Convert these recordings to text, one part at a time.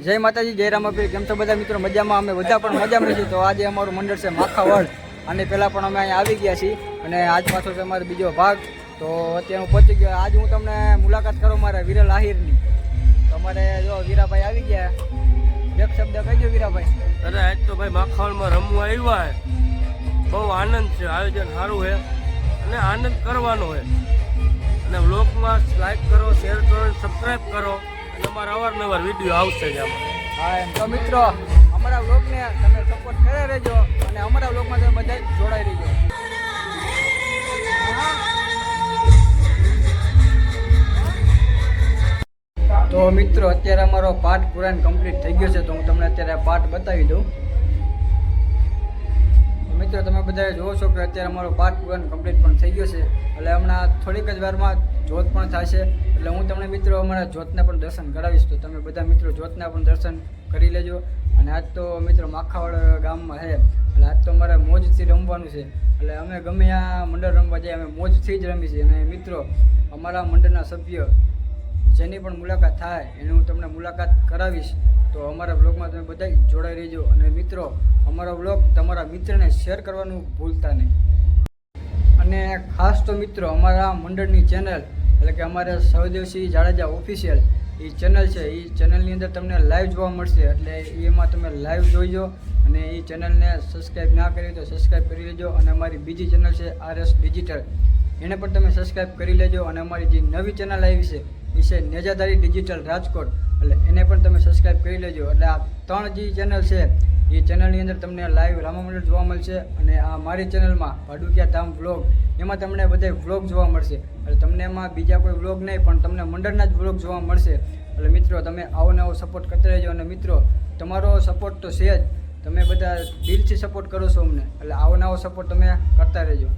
જય માતાજી, જય રામાપીર. કેમ છો બધા મિત્રો? મજામાં? અમે બધા પણ મજામાં છીએ. તો આજે અમારું મંડળ છે માખાવડ, અને પહેલાં પણ અમે અહીંયા આવી ગયા છીએ, અને આજ પાછો છે અમારો બીજો ભાગ. તો અત્યારે હું પહોંચી ગયો. આજ હું તમને મુલાકાત કરું મારા વિરલ આહિરની. તો અમારે જો વીરાભાઈ આવી ગયા, એક શબ્દ કહીજો વીરાભાઈ. અરે આજ તો ભાઈ માખાવડમાં રમવા આવ્યા છે, બહુ આનંદ છે, આયોજન સારું છે અને આનંદ કરવાનો છે. અને વ્લોગમાં લાઈક કરો, શેર કરો, સબસ્ક્રાઈબ કરો, અને અમારા અવારનવાર વિડીયો આવશે જ આમાં. હા, એમ તો મિત્રો અમારા વ્લોગને તમે સપોર્ટ કર્યા રહેજો, અને અમારા વ્લોગમાં તમે બધા જોડાઈ રહેજો. તો મિત્રો અત્યારે અમારો પાઠ પૂરા કમ્પ્લીટ થઈ ગયો છે, તો હું તમને અત્યારે પાઠ બતાવી દઉં. મિત્રો તમે બધા જોવો છો કે અત્યારે અમારો પાઠ પૂરા કમ્પ્લીટ પણ થઈ ગયો છે, એટલે હમણાં થોડીક જ વારમાં જોત પણ થશે. એટલે હું તમને મિત્રો અમારા જોતના પણ દર્શન કરાવીશ, તો તમે બધા મિત્રો જોતના પણ દર્શન કરી લેજો. અને આજ તો મિત્રો માખાવડ ગામમાં છે, એટલે આજ તો અમારે મોજથી રમવાનું છે. એટલે અમે ગમે આ મંડળ રમવા જઈએ, અમે મોજથી જ રમી છીએ. અને મિત્રો અમારા મંડળના સભ્ય જેની પણ મુલાકાત થાય એની હું તમને મુલાકાત કરાવીશ. તો અમારા બ્લોગમાં તમે બધા જોડાઈ રહેજો. અને મિત્રો અમારો બ્લોગ તમારા મિત્રને શેર કરવાનું ભૂલતા નહીં. અને ખાસ તો મિત્રો અમારા મંડળની ચેનલ એટલે કે અમારે સહદેવસિંહ જાડેજા ઓફિશિયલ એ ચેનલ છે, એ ચેનલની અંદર તમને લાઈવ જોવા મળશે. એટલે એમાં તમે લાઈવ જોઈજો, અને એ ચેનલને સબસ્ક્રાઈબ ના કરી તો સબસ્ક્રાઈબ કરી લેજો. અને અમારી બીજી ચેનલ છે RS ડિજિટલ, એને પણ તમે સબસ્ક્રાઈબ કરી લેજો. અને અમારી જે નવી ચેનલ આવી છે એ છે નેજાધારી ડિજિટલ રાજકોટ, એટલે એને પણ તમે સબસ્ક્રાઈબ કરી લેજો. એટલે આ ત્રણ જે ચેનલ છે એ ચેનલની અંદર તમને લાઈવ રામા મંડળ જોવા મળશે. અને આ મારી ચેનલમાં ભાડુકિયા ધામ વ્લોગ, એમાં તમને બધા વ્લોગ જોવા મળશે. એટલે તમને એમાં બીજા કોઈ વ્લોગ નહીં, પણ તમને મંડળના જ વ્લોગ જોવા મળશે. એટલે મિત્રો તમે આવો નવો સપોર્ટ કરતા રહેજો. અને મિત્રો તમારો સપોર્ટ તો છે જ, તમે બધા દિલથી સપોર્ટ કરો છો અમને, એટલે આવો નવો સપોર્ટ તમે કરતા રહેજો.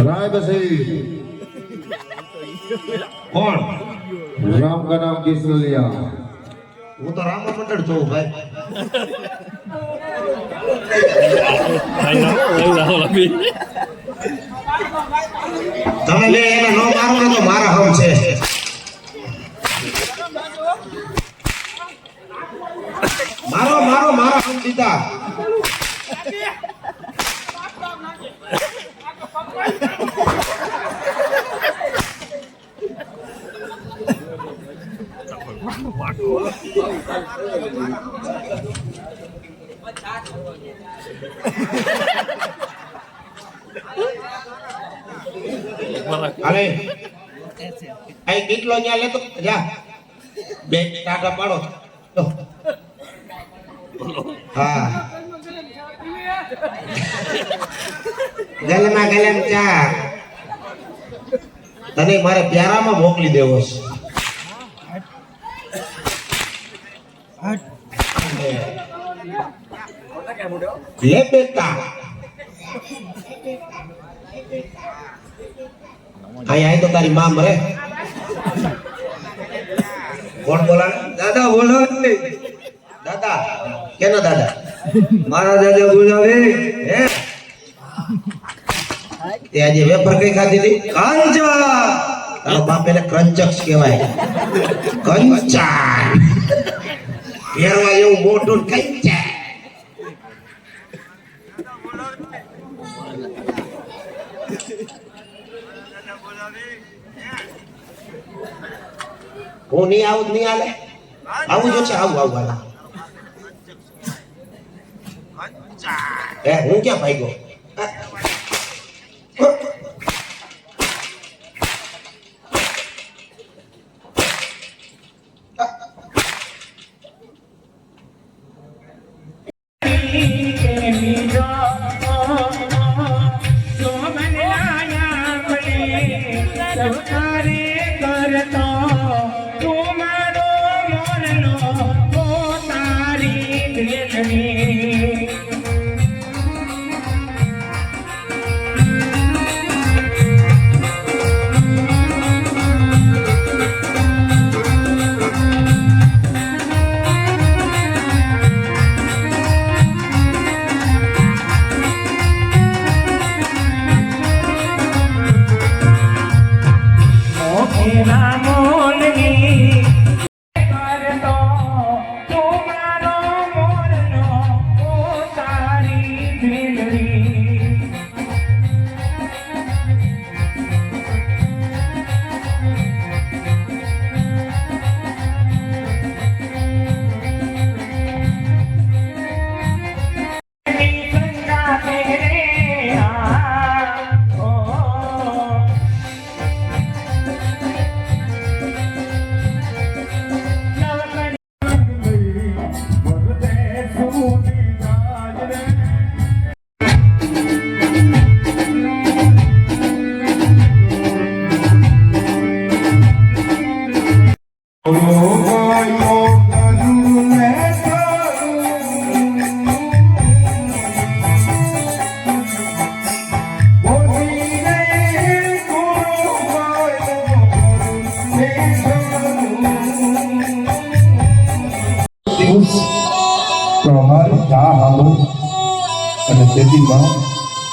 राय बसई कौन राम का नाम किसने लिया? वो तो राम मंडल छो भाई। તમે લે એને નો મારો ને તો મારા હમ છે મારો હાલે આઈ કેટલો ન્યા લેતો જા બે ટાટા પાડો તો. હા ગલમાં ગલમ ચા તને મારે પ્યારામાં મોકલી દેવો છે લે બેટા આય તો તારી માં મરે કોણ બોલા દાદા બોલો દાદા કેનો દાદા મારા દાદા બોલાવે હે તે આજે વેફર કઈ ખાધી હતી કંચા તારો બાપ એને કંચક્સ કહેવાય કંચા ફેરવા એવું મોટું કંચા હું નહીં આવું નહીં હાલે આવું જો છે આવું આવું હાલે હે હું ક્યાં ભાગ્યો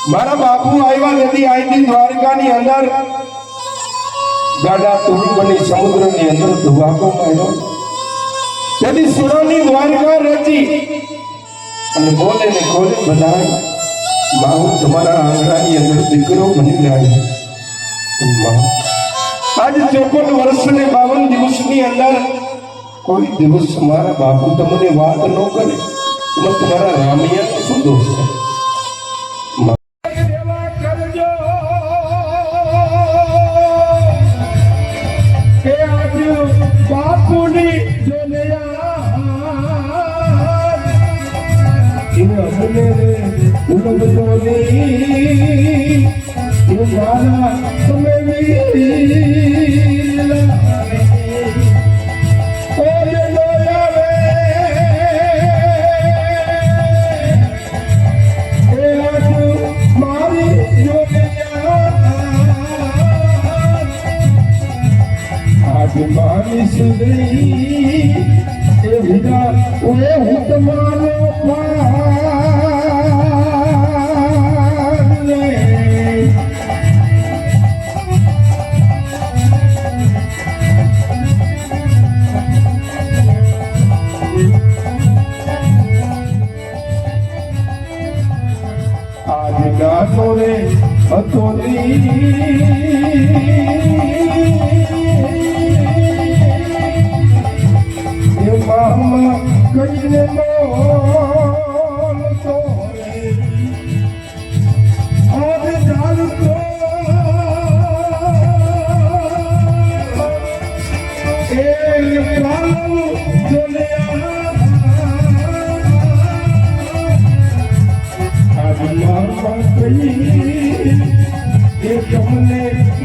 મારા બાપુ આવ્યા નથી આઈથી દ્વારકાની અંદર ગાડા તુરુબની સમુદ્રની અંદર ધુવાકો માર્યો તેથી સુરોની દ્વારકા રચી અને બોલે ને ખોલે બધા બાહુ તમારા આંગણાની અંદર દીકરો બની જાય આજ 54 વર્ષ ને 52 દિવસની અંદર કોઈ દિવસ મારા બાપુ તમને વાત ન કરે તો તમારા રામૈયાનો શું દોષ છે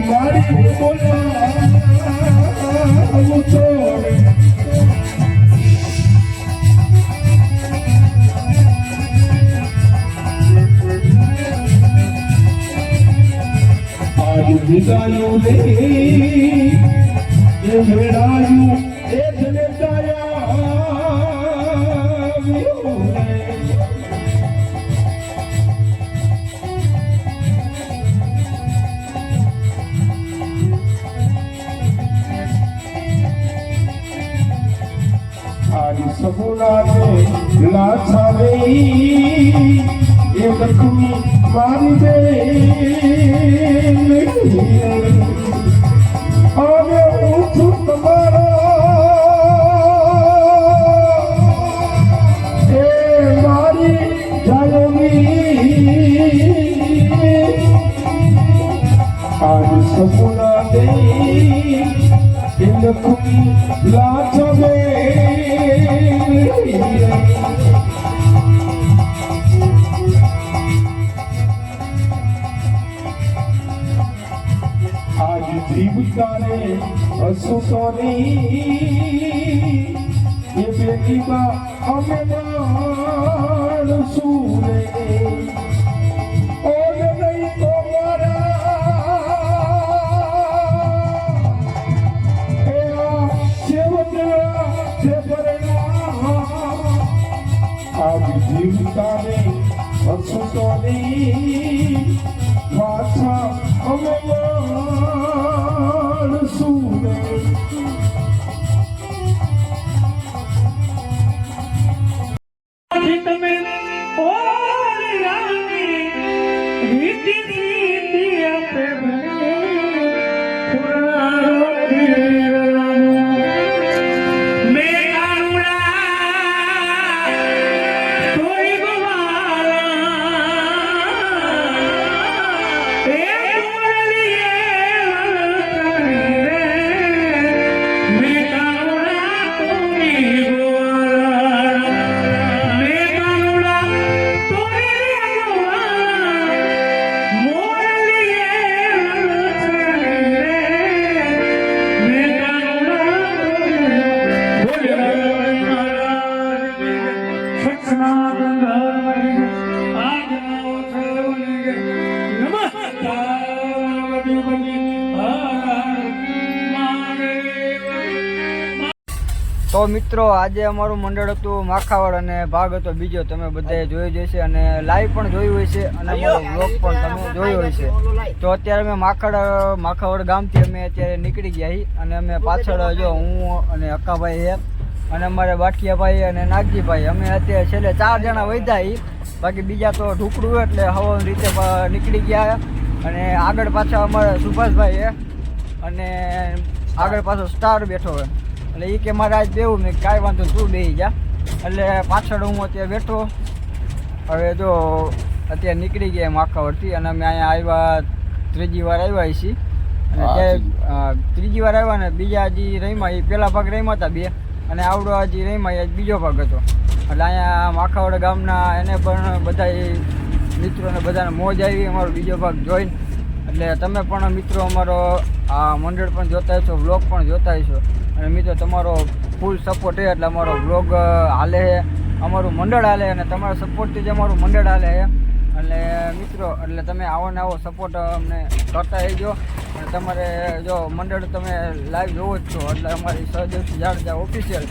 મારી બોલાવું છોડ આજ વિદાયું રે એ મેળાયું એ જને આજ સપોલાને લાછાવે એ લક્ષ્મી મારી દે હવે હું છું તમારો એ મારી જાનવી આજ સપોલા દે એ લક્ષ્મી લાછાવે આજ જીવતાને અસુસોની એ બેટીમાં અમે માણસું રે ઓને નહીં તો મારા એ આ સેવકના સેવરના આજ જીવતાને અસુસોની પાછા અમે માણસું રે તમે ઓરી રાની રીતિ રીતિ આપે પુરાણો મે કાનુડા કોઈ ગવારા એ મોરલીએ મે કાનુડા કોઈ તો મિત્રો આજે અમારું મંડળ હતું માખાવડ અને ભાગ હતો બીજો, તમે બધાએ જોઈ જશે અને લાઈવ પણ જોયું હોય છે અને અમારો બ્લોગ પણ તમે જોયો હોય છે. તો અત્યારે અમે માખાવડ ગામથી અમે અત્યારે નીકળી ગયા છીએ અને અમે પાછળ જો હું અને અક્કાભાઈ છે અને અમારે બાઠિયાભાઈ અને નાગજીભાઈ અમે અત્યારે છેલ્લે 4 જણા વધ્યા છીએ. બાકી બીજા તો ઢુકડું હોય એટલે હવાની રીતે નીકળી ગયા અને આગળ પાછા અમારે સુભાષભાઈ છે અને આગળ પાછો સ્ટાર બેઠો હોય એટલે એ કે મારે આજ બેવું મેં કાંઈ વાંધો તું બેસી જા એટલે પાછળ હું અત્યારે બેઠો. હવે જો અત્યારે નીકળી ગયા માખાવડથી અને અમે અહીંયા આવ્યા ત્રીજી વાર આવ્યા છીએ અને ત્યાં ત્રીજી વાર આવ્યા ને બીજા હજી રમ્યા એ પહેલા ભાગ રમ્યા હતા 2 અને આવડો હજી રમ્યા એ બીજો ભાગ હતો. એટલે અહીંયા માખાવડ ગામના એને પણ બધા મિત્રોને બધાને મોજ આવી અમારો બીજો ભાગ જોઈને. એટલે તમે પણ મિત્રો અમારો આ મંડળ પણ જોતા હશો, વ્લોગ પણ જોતા હશો અને મિત્રો તમારો ફૂલ સપોર્ટ છે એટલે અમારો વ્લોગ હાલે છે, અમારું મંડળ હાલે અને તમારા સપોર્ટથી જ અમારું મંડળ હાલે છે. એટલે મિત્રો એટલે તમે આવો ને આવો સપોર્ટ અમને કરતા રહેજો અને તમારે જો મંડળ તમે લાઈવ જોવો જ છો એટલે અમારી સહદેવસિંહ જાડેજા ઓફિશિયલ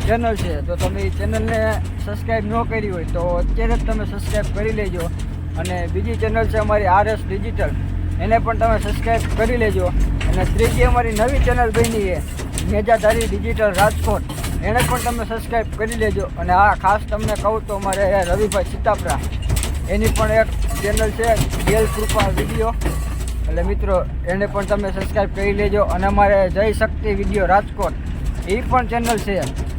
ચેનલ છે, તો તમે એ ચેનલને સબસ્ક્રાઈબ ન કરી હોય તો અત્યારે જ તમે સબસ્ક્રાઈબ કરી લેજો. અને બીજી ચેનલ છે અમારી RS ડિજિટલ, એને પણ તમે સબસ્ક્રાઈબ કરી લેજો. અને ત્રીજી અમારી નવી ચેનલ બની છે મેજાધારી ડિજિટલ રાજકોટ, એને પણ તમે સબસ્ક્રાઈબ કરી લેજો. અને હા ખાસ તમને કહું તો અમારે રવિભાઈ સીતાપરા એની પણ એક ચેનલ છે બેલ કૃપા વિડીયો, એટલે મિત્રો એને પણ તમે સબસ્ક્રાઈબ કરી લેજો. અને અમારે જય શક્તિ વિડીયો રાજકોટ એ પણ ચેનલ છે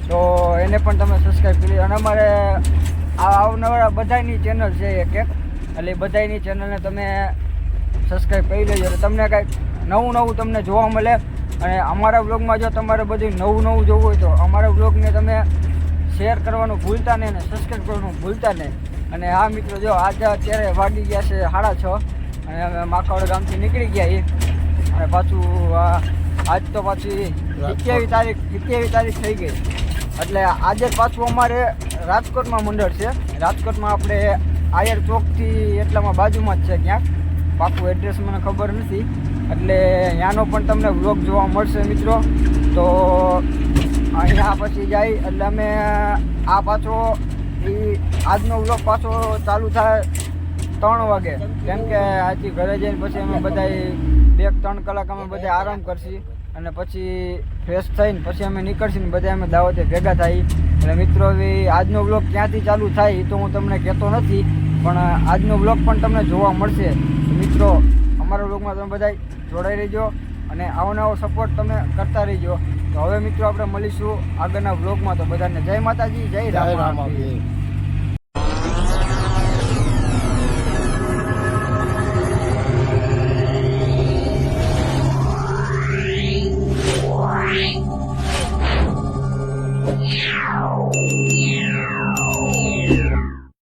તો એને પણ તમે સબસ્ક્રાઈબ કરી લેજો. અને અમારે આવનારા બધાની ચેનલ છે એક એટલે બધાની ચેનલને તમે સબસ્ક્રાઈબ કરી લેજો એટલે તમને કાંઈક નવું તમને જોવા મળે અને અમારા બ્લોગમાં જો તમારે બધું નવું જોવું હોય તો અમારા બ્લોગને તમે શેર કરવાનું ભૂલતા નહીં અને સબસ્ક્રાઈબ કરવાનું ભૂલતા નહીં. અને આ મિત્રો જો આજે અત્યારે વાગી ગયા છે 6:30 અને અમે માખવડ ગામથી નીકળી ગયા છીએ. અને પાછું આજ તો પાછી 27 તારીખ થઈ ગઈ. એટલે આજે પાછું અમારે રાજકોટમાં મંડળ છે. રાજકોટમાં આપણે આયર ચોકથી એટલામાં બાજુમાં જ છે ક્યાંક, પાકું એડ્રેસ મને ખબર નથી. એટલે ત્યાંનો પણ તમને વ્લોગ જોવા મળશે મિત્રો. તો અહીંયા પછી જાય એટલે અમે આ પાછો આજનો વ્લોગ પાછો ચાલુ થાય 3 વાગે, કેમ કે આજથી ઘરે જઈને પછી અમે બધા 2-3 કલાક અમે બધા આરામ કરશી અને પછી ફ્રેશ થઈને પછી અમે નીકળશું ને બધા અમે દાવતે ભેગા થાય. એટલે મિત્રો હવે આજનો વ્લોગ ક્યાંથી ચાલુ થાય એ તો હું તમને કહેતો નથી, પણ આજનો વ્લોગ પણ તમને જોવા મળશે. મિત્રો અમારા વ્લોગમાં તમે બધા જોડાઈ રહેજો અને આવો નવો સપોર્ટ તમે કરતા રહેજો. તો હવે મિત્રો આપણે મળીશું આગળના વ્લોગમાં. તો બધાને જય માતાજી, જય રામ.